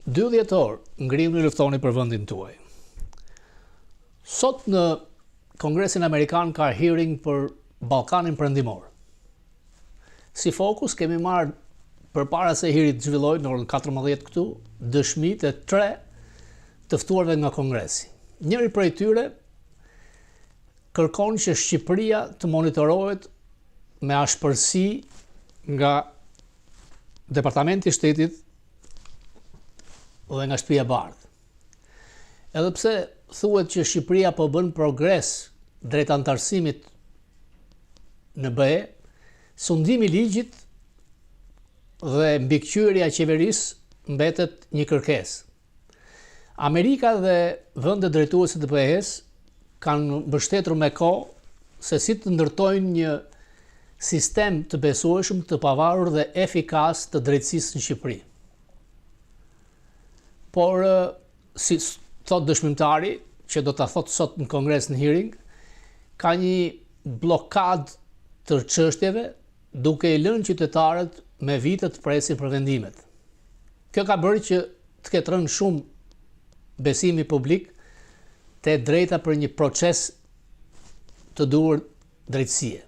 12 dhjetor, ngrimni luftoni për vendin tuaj. Sot në Kongresin Amerikan ka hearing për Ballkanin Perëndimor. Si fokus kemi marrë përpara se hearingi të zhvillojë në orën 14 këtu, dëshmitë e 3 të ftuarve nga Kongresi. Njëri prej tyre kërkon që Shqipëria të monitorohet me ashpërsi nga Departamenti i Shtetit dhe nga Shtëpia e Bardhë. Edhe pse thuhet që Shqipëria po bën progres drejt antarësimit në BE, sundimi i ligjit dhe mbikëqyrja e qeverisë mbetet një kërkesë. Amerika dhe vendet drejtuese të BE-s kanë mbështetur me kohë se si të ndërtojnë një sistem të besueshëm, të pavarur dhe efikas të drejtësisë në Shqipëri. Por, si thot dëshmimtari, që do të thot sot në Kongres në hearing, ka një blokad të çështjeve duke i lënë qytetarët me vite të presin për vendimet. Kjo ka bërë që të ketë rënë shumë besimi publik te drejta për një proces të duhur drejtësie.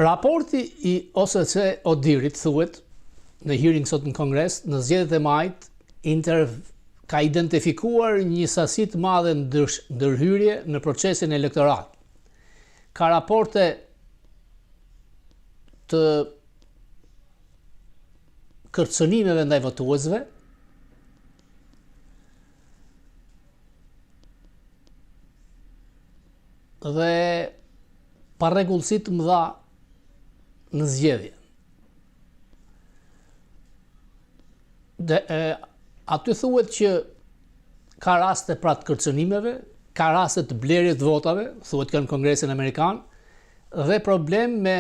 Raporti i OSCE ODIHR-it thuhet në hearing sot në Kongres, në zgjedhjet e majit ka identifikuar një sasi të madhe ndërhyrje në procesin elektoral. Ka raporte të kërcënimeve ndaj votuesve, dhe parregullsi të mëdha në zgjedhje. Aty thuhet që ka raste pra të kërcënimeve, ka raste të blerjes të votave, thuhet kjo në Kongresin Amerikan, dhe problem me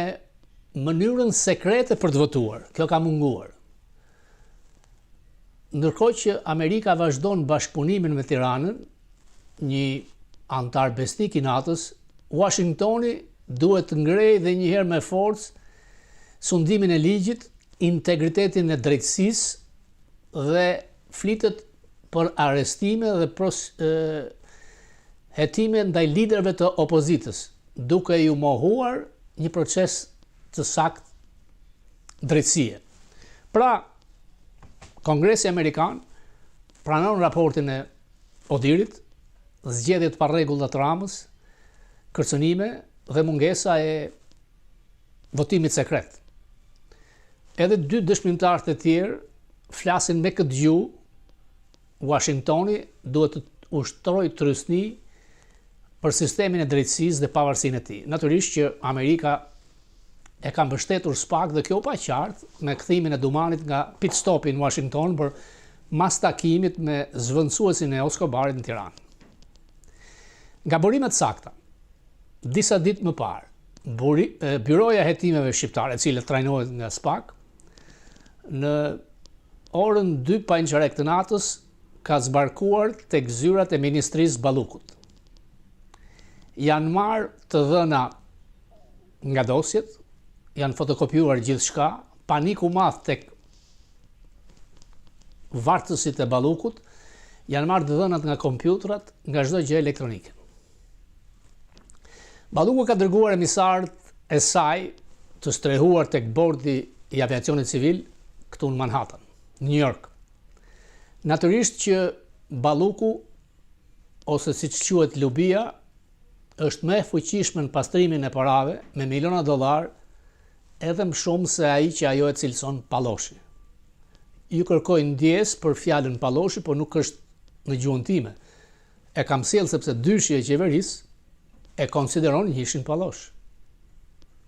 mënyrën sekrete për të votuar. Kjo ka munguar. Ndërkohë që Amerika vazhdon bashkëpunimin me Tiranën, një antar besnik i NATO-s, Washingtoni duhet të ngrejë dhe njëherë me forcë sundimin e ligjit, integritetin e drejtësisë dhe flitet për arrestime dhe hetime ndaj liderëve të opozitës, duke ju mohuar një proces të saktë drejtësie. Pra, Kongresi Amerikan pranon raportin e ODIHR-it, zgjedhjet pa rregulla të Ramës, kërcënime dhe mungesa e votimit sekret. Edhe dy dëshmimtarë të tjerë flasin me këtë gjuhë. Washingtoni duhet të ushtrojë trysni për sistemin e drejtësisë dhe pavarësinë e tij. Natyrisht që Amerika e ka mbështetur SPAK dhe kjo pa qartë me kthimin e Dumanit nga pit stopi në Washington për mas takimit me zvendësuesin e Escobarit në Tiranë. Nga burimet sakta, disa ditë më parë, Byroja e Hetimeve Shqiptare, e cila trajnohet nga SPAK, në orën 2:15 të natës ka zbarkuar tek zyrat e Ministrisë Ballukut. Janë marrë të dhëna nga dosjet, janë fotokopjuar gjithçka, paniku madh tek vartësit e Ballukut, janë marrë të dhënat nga kompjutrat, nga çdo gjë elektronike. Balluku ka dërguar emisarët e saj të strehuar tek bordi i aviacionit civil këtu në Manhattan, New York. Natyrisht që Balluku, ose siç quhet Lubia, është më e fuqishme në pastrimin e parave me miliona dollar, edhe më shumë se ai që ajo e cilëson Palloshi. Ju kërkoj ndjes për fjalën Palloshi, por nuk është në gjuhën time. E kam sjell sepse dyshja e qeverisë e konsideron një ishin Pallosh.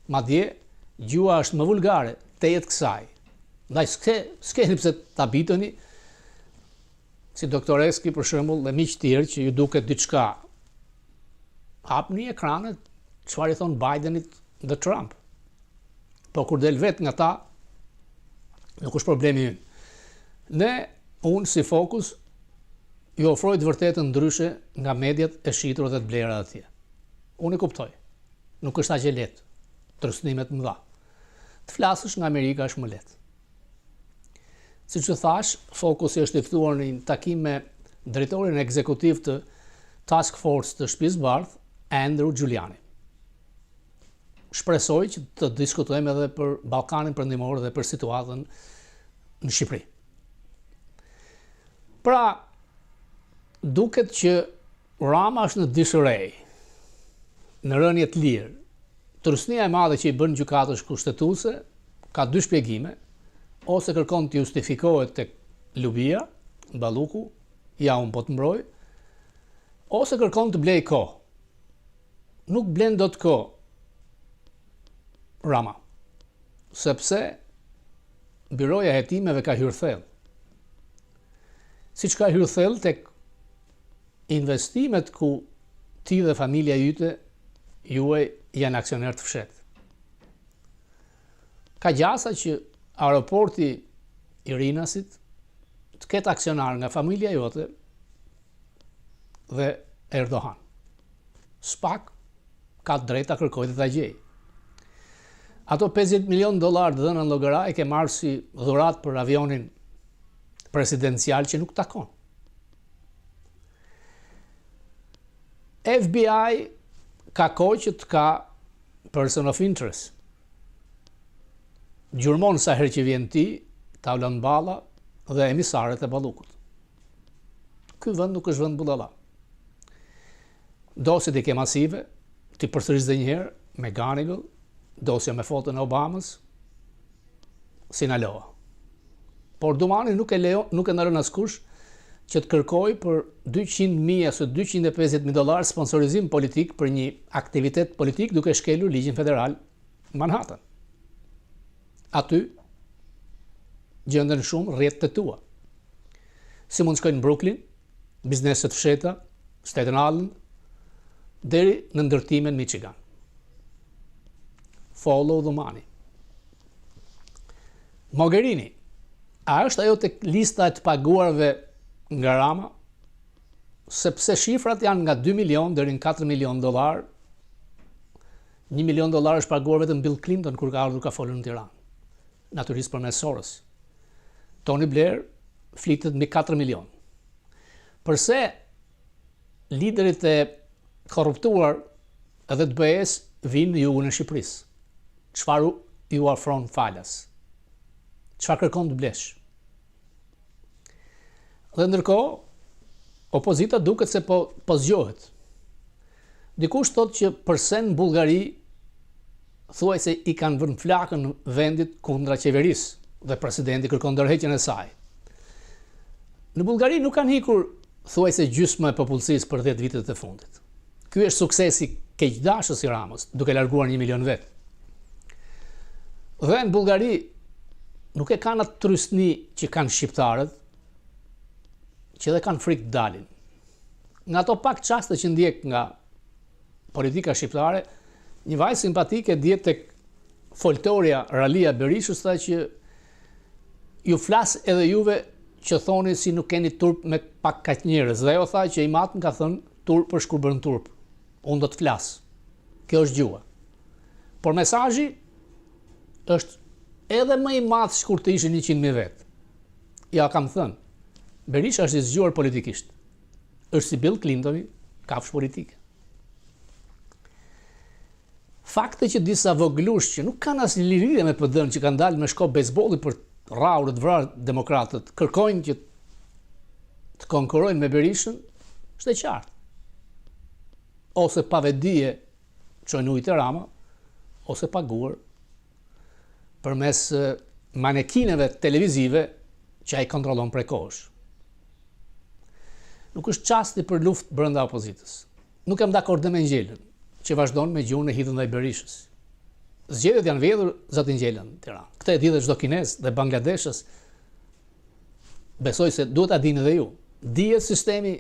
Madje gjua është më vulgare tejet kësaj. Ndaj s'keni pse ta bitoni, si doktoreski për shembull dhe miq tjerë që ju duket diçka. Hapni ekranet çfarë i thon Bidenit dhe Trump. Po kur del vet nga ta, nuk është problemi ynë. Unë si fokus ju ofroj të vërtetën ndryshe nga mediat e shitur dhe të blera atje. Unë e kuptoj. Nuk është aq e lehtë. Trysnimet mëdha. Të flasësh nga Amerika është më lehtë. Siç që thash, Fokusi është i ftuar në një takim me drejtorin ekzekutiv të Task Force të Shtëpisë Bardh, Andrew Giuliani. Shpresoj që të diskutojmë edhe për Ballkanin Perëndimor dhe për situatën në Shqipëri. Pra, duket që Rama është në disarray, në rënje të lirë. Tërësnia e madhe që i bën gjykatës kushtetuese ka dy shpjegime, ose kërkon të justifikohet tek Lubia, Balluku, ja unë po të mbroj, ose kërkon të blej kohë. Nuk blen dot kohë Rama, sepse Biroja e Hetimeve ka hyrë thellë. Siç ka hyrë thellë tek investimet ku ti dhe familja juaj janë aksioner të fshehtë. Ka gjasa që aeroporti i Rinasit të ketë aksionar nga familja jote dhe Erdogan. Spak ka drejta kërkojë të ta gjej. Ato $50 milion dhënë në llogara e ke marrë si dhuratë për avionin presidencial që nuk takon. FBI ka kohë që të ka person of interest. Gjurmon sa herë që vjen ti, Taulan Balla dhe emisarët e Ballukut. Ky vend nuk është vend bullalla. Dosjet i ke masive, ti përsëris edhe një herë me Ganigal, dosja me foton e Obamës, Sinaloa. Por Dumani nuk e ndalon askush që të kërkoj për $200.000 ose $250.000 sponsorizim politik për një aktivitet politik duke shkelur ligjin federal Manhattan. Aty gjenden shumë rrjet të tua. Si mund të shkojnë në Brooklyn, bizneset fsheta, Staten Island, deri në ndërtimin Michigan. Follow the money. Mogherini, a është ajo tek lista e të paguarve nga Rama? Sepse shifrat janë nga $2 milion deri në $4 milion. $1 milion është paguar vetëm Bill Clinton kur ka ardhur ka folur në Tiranë. Natyrisht përmes Soros. Tony Blair flitet mbi 4 milion. Përse liderit e korruptuar edhe të BE-s vinë në jugun e Shqipërisë? Çfarë ju afron falas? Çfarë kërkon të blesh? Dhe ndërkohë, opozita duket se po zgjohet. Dikush thotë që përse në Bullgari thuaj se i kanë vënë flakën në vendit kundra qeverisë dhe presidenti kërkon ndërheqjen e saj. Në Bullgari nuk kanë hikur thuaj se gjysma e popullsisë për 10 vitet e fundit. Ky është suksesi keqdashës i Ramës, duke larguar 1 milion vetë. Dhe në Bullgari nuk e kanë atë trysni që kanë shqiptarët, që dhe kanë frikë dalin. Nga ato pak çaste që ndjek nga politika shqiptare, një vajzë simpatike dihet tek foltoria Ralia Berishës tha që ju flas edhe juve që thoni si nuk keni turp me pak kaq njerëz. Dhe ajo tha që i matën ka thënë turp për shkurbën turp. Unë do të flas. Kjo është gjua. Por mesazhi është edhe më i madh se kur të ishin 100.000 vetë. Ja kam thënë, Berisha është i zgjuar politikisht. Është si Bill Clintoni, kafshë politike. Fakti që disa voglush që nuk kanë asnjë lidhje me PD-n, që kanë dalë me shkop bejsbolli për rrahur të vrarë demokratët, kërkojnë që të konkurrojnë me Berishën, është e qartë. Ose pa vedije çojnë ujë te Rama, ose paguar përmes manekineve televizive që ai kontrollon prekosh. Nuk është çasti për luftë brenda opozitës. Nuk jam dakord me Ngjelën, që vazhdon me gjuhën e hidhur ndaj Berishës. Zgjedhjet janë vjedhur zoti Ngjela në Tiranë. Këtë e di dhe çdo kinez dhe bangladeshës. Besoj se duhet ta dini edhe ju. Dihet sistemi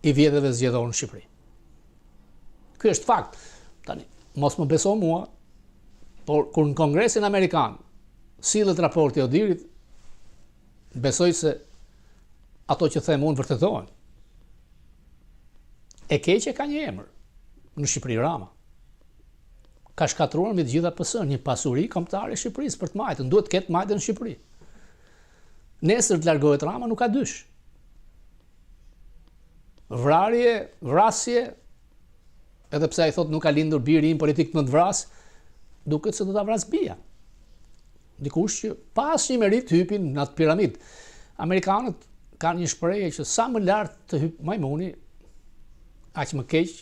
i vjedhjeve zgjedhor në Shqipëri. Ky është fakt. Tani, mos më beso mua, por kur në Kongresin Amerikan sillet raporti Odirit, besoj se ato që them unë vërtetohen. E keqe ka një emër në Shqipëri, Rama. Ka shkatruar me të gjitha PS-n një pasuri kombëtare e Shqipërisë për të majtën, duhet të ketë majtën në Shqipëri. nesër të largohet Rama, nuk ka dysh. Vrasje, edhe pse ai thot nuk ka lindur biri im politik të më të vras, duket se do ta vras bija. Dikush që pas një merit hypin në atë piramid. Amerikanët kanë një shprehje që sa më lart të hyp majmuni, aq më keq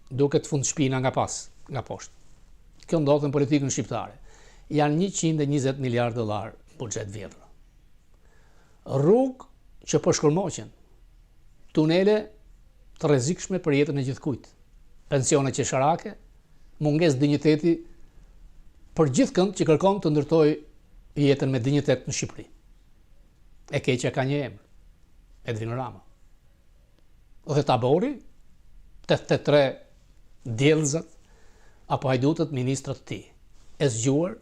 duket fund shpina nga poshtë. Kjo ndodh në politikën shqiptare. Janë 120 miliardë dollar buxhet vjetër. Rrugë që po shkërmoqen, tunele të rrezikshme për jetën e gjithkujt, pensione qesharake, mungesë dinjiteti për gjithëkënd që kërkon të ndërtojë jetën me dinjitet në Shqipëri. E keqja ka një emër, Edvin Rama. Dhe tabori, 83 djelëzat, apo hajdutët ministrat të tij, e zgjuar,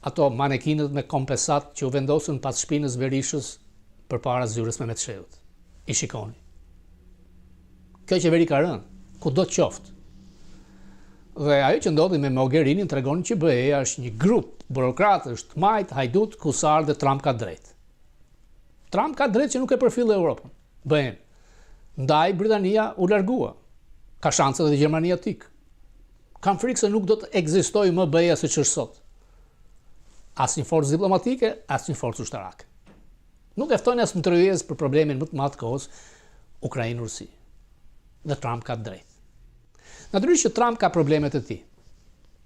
ato manekinët me kompensat që u vendosën pas shpinës Berishës përpara zyres Mehmet Sheut. I shikoni. Kjo qeveri ka rënë, kudo të qoftë. Dhe ajo që ndodhi me Mogherinin tregon që BE-ja është një grup burokratësh, majt, hajdut, kusar dhe Trump ka drejt. Trump ka drejt që nuk e përfill Europën, BE-n. Ndaj Britania u largua. Ka shanse edhe Gjermania tik. Kam frikë se nuk do të ekzistojë më BE-ja siç është sot. Asnjë forcë diplomatike, asnjë forcë ushtarake. Nuk e ftojnë as më tërhyjes për problemin më të madh të kohës, Ukrainë-Rusi. Dhe Trump ka drejt. Natyrisht që Trump ka problemet e tij.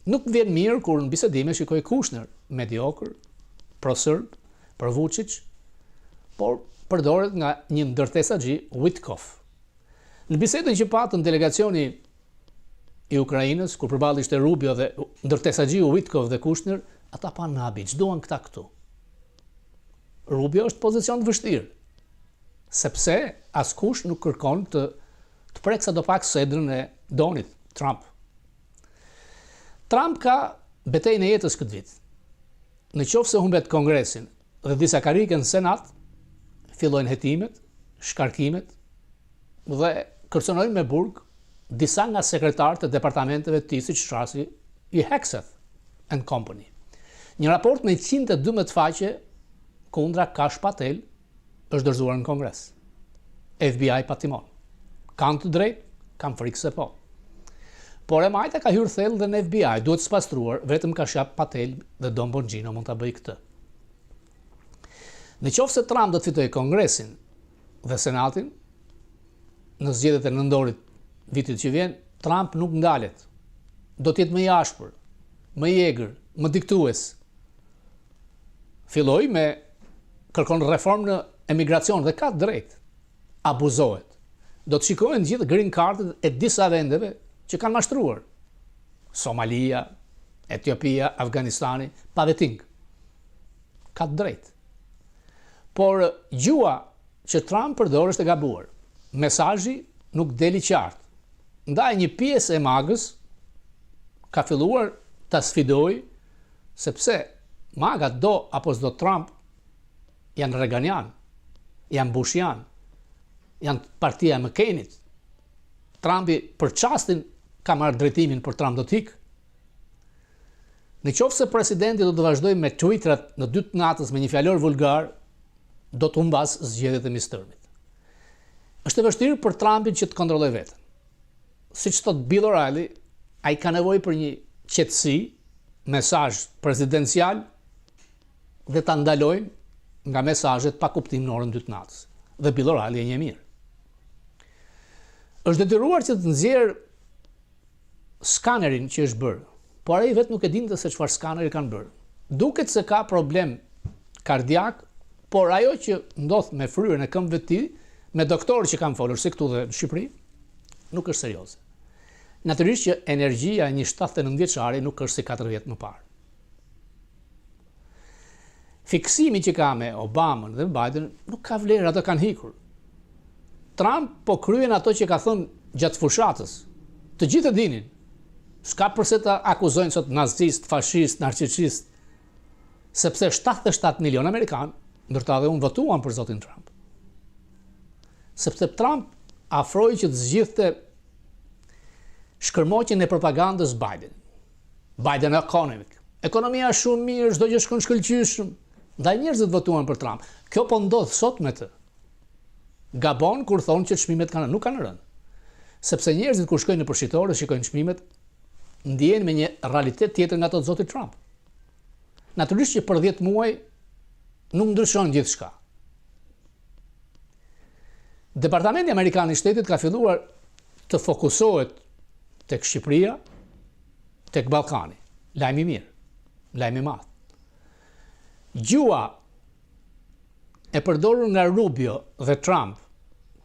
Nuk vjen mirë kur në bisedime shikoj Kushner, mediokër, pro-serb, për Vučić, por përdoret nga një ndërtesaxhi Witkoff. Në bisedën që patën delegacioni i Ukrainës, kur përballë ishte Rubio dhe ndërtesaxhiu Witkoff dhe Kushner, ata pa nabi, ç'duan këta këtu. Rubio është pozicion të vështirë, sepse askush nuk kërkon të prek sa do pak sedrën e Donit Trump. Trump ka betejën e jetës këtë vit. Në qoftë se humbet Kongresin dhe disa karike në Senat, fillojnë hetimet, shkarkimet dhe kërcënojnë me burg disa nga sekretarët e departamenteve të tij, siç rasti i Hegseth and Company. Një raport me 112 faqe kundra Kash Patel është dorëzuar në Kongres. FBI pa timon. Kanë të drejtë, kanë frikë se po. Por e majta ka hyrë thellë dhe në FBI, duhet spastruar, vetëm Kashap Patel dhe Don Bongino mund ta bëjë këtë. Në qoftë se Trump do të fitojë Kongresin dhe Senatin, në zgjedhjet e nëndorit vitit që vjen, Trump nuk ndalet. Do të jetë më i ashpër, më i egër, më diktues. Filloi me kërkon reformë në emigracion dhe ka drejt. Abuzohet. Do të shikojnë gjithë green cardët e disa vendeve që kanë mashtruar. Somalia, Etiopia, Afganistani, pa veting. Ka drejt. Por gjua që Trump përdor është e gabuar. Mesazhi nuk deli qartë. Ndaj një pjesë e magës ka filluar ta sfidojë, sepse magat do apo s'do Trump janë Reaganian, janë Bushian, janë partia e McCainit. Trumpi për çastin ka marrë drejtimin për Trump do të ikë. Në qoftë se presidenti do të vazhdojë me tweetrat në 2 natës me një fjalor vulgar, do të humbas zgjedhjet e Midtermit. Është e vështirë për Trumpin që të kontrollojë veten. Siç thot Bill O'Reilly, ai ka nevojë për një qetësi, mesazh presidencial dhe ta ndalojnë nga mesazhet pa kuptim në orën 2 të natës. Dhe Bill O'Reilly e njeh mirë. Është detyruar që të nxjerrë skanerin që është bërë, por ai vetë nuk e dinte se çfarë skaneri kanë bërë. Duket se ka problem kardiak, por ajo që ndodh me fryrën e këmbëve të tij, me doktorë që kanë folur si këtu dhe në Shqipëri, nuk është serioze. Natyrisht që energjia e një 79 vjeçari nuk është si 4 vjet më parë. Fiksimi që ka me Obamën dhe Biden nuk ka vlerë, ato kanë hikur. Trump po kryen ato që ka thënë gjatë fushatës. Të gjithë e dinin. S'ka përse të akuzojnë sot nazist, fashist, narcisist, sepse 77 milion amerikanë, ndërta dhe unë votuan për zotin Trump. Sepse Trump afroi që të zgjidhte shkërmoqjen e propagandës Biden. Biden economic. Ekonomia është shumë mirë, çdo gjë shkon shkëlqyeshëm. Ndaj njerëzit votuan për Trump. Kjo po ndodh sot me të. Gabon kur thonë që çmimet nuk kanë rënë. Sepse njerëzit kur shkojnë në përshitore, shikojnë çmimet, ndjehen me një realitet tjetër nga ato të zotit Trump. Natyrisht që për 10 muaj nuk ndryshon gjithçka. Departamenti Amerikan i Shtetit ka filluar të fokusohet tek Shqipëria, tek Ballkani. Lajmi mirë, lajmi i madh. Gjua e përdorur nga Rubio dhe Trump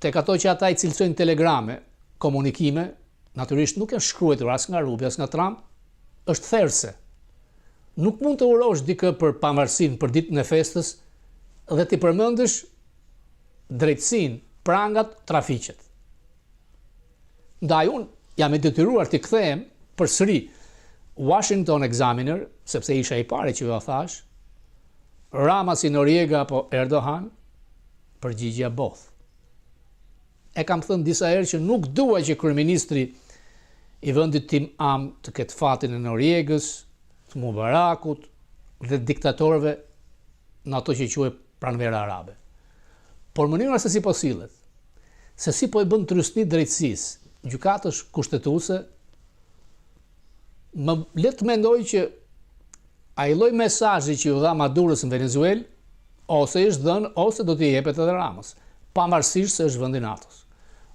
tek ato që ata i cilësojnë telegrame, komunikime, natyrisht nuk është shkruar as nga Rubio as nga Trump, është therrse. Nuk mund të urosh dikë për pavarësinë për ditën e festës dhe ti përmendësh drejtësinë, prangat, trafiqet. Ndaj unë jam i detyruar të kthehem përsëri Washington Examiner, sepse isha i pari që ju thash, Rama si Noriega apo Erdogan, përgjigjja both. E kam thënë disa herë që nuk dua që kryeministri i vendit tim të ketë fatin e Noriegës, të Mubarakut dhe diktatorëve në ato që quhet pranvera arabe. Por mënyra se si po sillet, se si po i bën trysni drejtësisë, gjykatës kushtetuese, më le të mendoj që ai lloj mesazhi që u dha Madurës në Venezuelë, ose është dhënë, ose do t'i jepet edhe Ramës, pavarësisht se është vendi i NATO-s.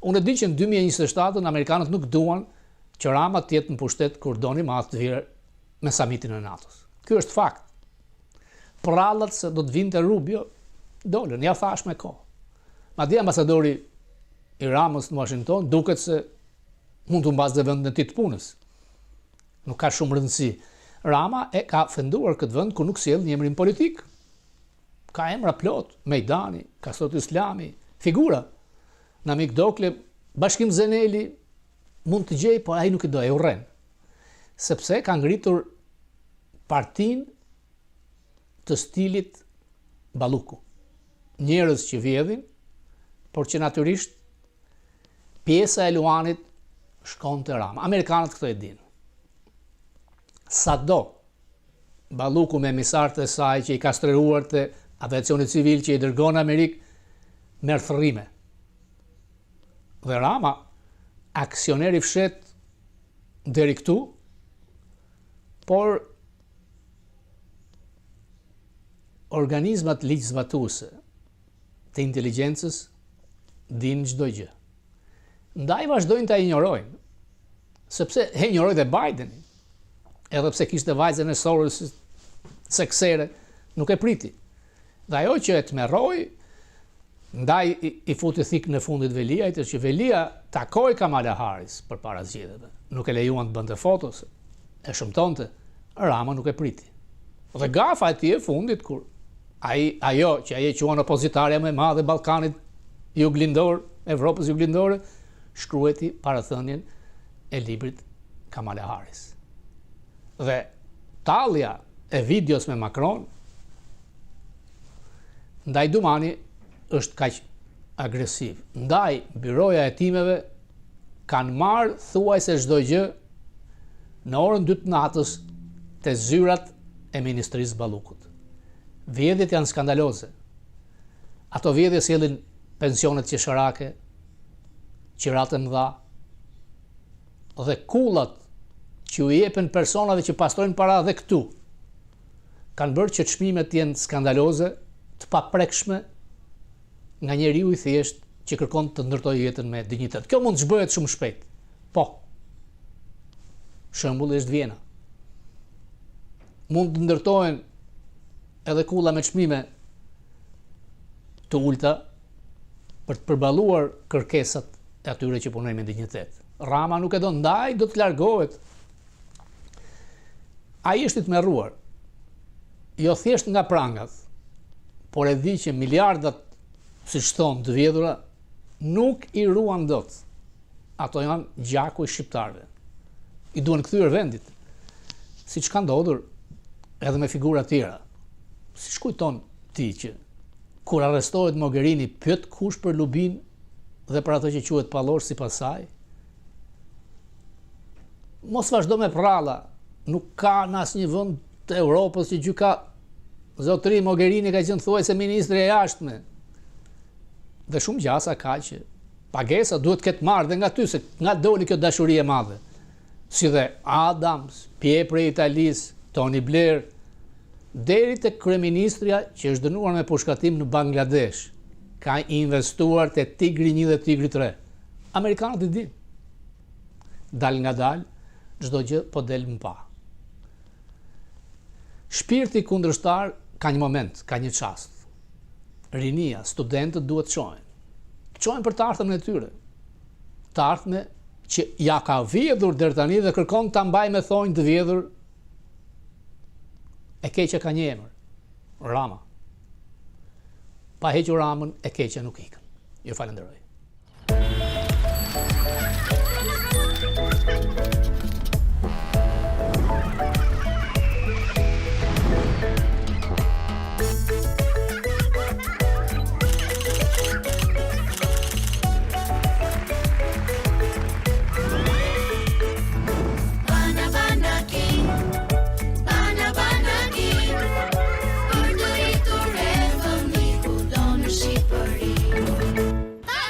Unë e di që në 2027 amerikanët nuk duan që Rama të jetë në pushtet kur doni madh të virë me samitin e NATO-s. Ky është fakt. Prallat se do të vinte Rubio, dolën, ja thash me kohë. Madje ambasadori i Ramës në Washington duket se mund të mbajë vendin e tij të punës. Nuk ka shumë rëndësi. Rama e ka fenduar këtë vend ku nuk sjell një emrin politik. Ka emra plot, Mejdani, Kasroti Islami, figura. Namik Dokle, Bashkim Zeneli, mund të gjej, por ai nuk i do, e urren. Sepse ka ngritur partin të stilit Balluku. Njerëz që vjedhin, por që natyrisht pjesa e luanit shkon te Rama. Amerikanët këtë e dinë. Sado Balluku me emisarët e saj që i ka shtreruar të aviacionit civil që i dërgon në Amerikë merr thërrime. Dhe Rama, aksioneri fshet deri këtu, por organizmat ligjzbatuese të inteligjencës dinë çdo gjë. Ndaj vazhdojnë ta injorojnë, sepse e injoroi dhe Bideni, edhe pse kishte vajzën e sorës seksere, nuk e priti. Dhe ajo që e tmerroi, ndaj i futi thik në fundit Veliajt, është që Velia takoi Kamala Harris përpara zgjedhjeve. Nuk e lejuan të bënte fotos, e shëmtonte, Rama nuk e priti. Dhe gafa e tij e fundit kur ajo që ai e quan opozitarja më e madhe e Ballkanit juglindor, Evropës juglindore, shkrueti parathënien e librit Kamala Harris. Dhe tallja e videos me Macron ndaj Dumani është kaq agresiv. Ndaj byroja e timeve kanë marrë thuajse çdo gjë në orën 2 të natës te zyrat e Ministrisë Ballukut. Vjedhjet janë skandaloze. Ato vjedhje sjellin pensionet qesharake, qirate mëdha, dhe kullat që u jepen personave që pastrojnë para dhe këtu, kanë bërë që çmimet jenë skandaloze, të paprekshme nga njeriu i thjesht që kërkon të ndërtojë jetën me dinjitet. Kjo mund të zhbëhet shumë shpejt. Po. Shembulli është Vjena. Mund të ndërtohen edhe kulla me çmime të ulta për të përballuar kërkesat e atyre që punojnë me dinjitet. Rama nuk e do, ndaj do të largohet. Ai është i tmerruar. Jo thjesht nga prangat, por e di që miliardat, siç thonë të vjedhura, nuk i ruan dot. Ato janë gjaku i shqiptarëve. I duan kthyer vendit. Siç ka ndodhur edhe me figura tjera. Siç kujton ti që kur arrestohet Mogherini, pyet kush për Lubin dhe për ato që quhet pallosh sipas saj. Mos vazhdo me prralla. Nuk ka në asnjë vend të Europës që gjyka Zotëri Mogherini ka qenë thuajse ministri e jashtme. Dhe shumë gjasa ka që pagesa duhet këtë marrë dhe nga ty, se nga doli kjo dashuri e madhe. Si dhe Adams, Pjepre i Italis, Tony Blair, deri të kryeministrja që është dënuar me pushkatim në Bangladesh, ka investuar të Tigri 1 dhe Tigri 3. Amerikanët i din. Dal nga dal, çdo gjë po del më pa. Shpirti kundërshtar ka një moment, ka një çast. Rinia, studentët duhet të çojnë. Çojnë për të ardhmen e tyre. Të ardhme që ja ka vjedhur deri tani dhe kërkon ta mbaj me thonjë të vjedhur. E keqja ka një emër, Rama. Pa hequr Ramën, e keqja nuk ikën. Ju falenderoj.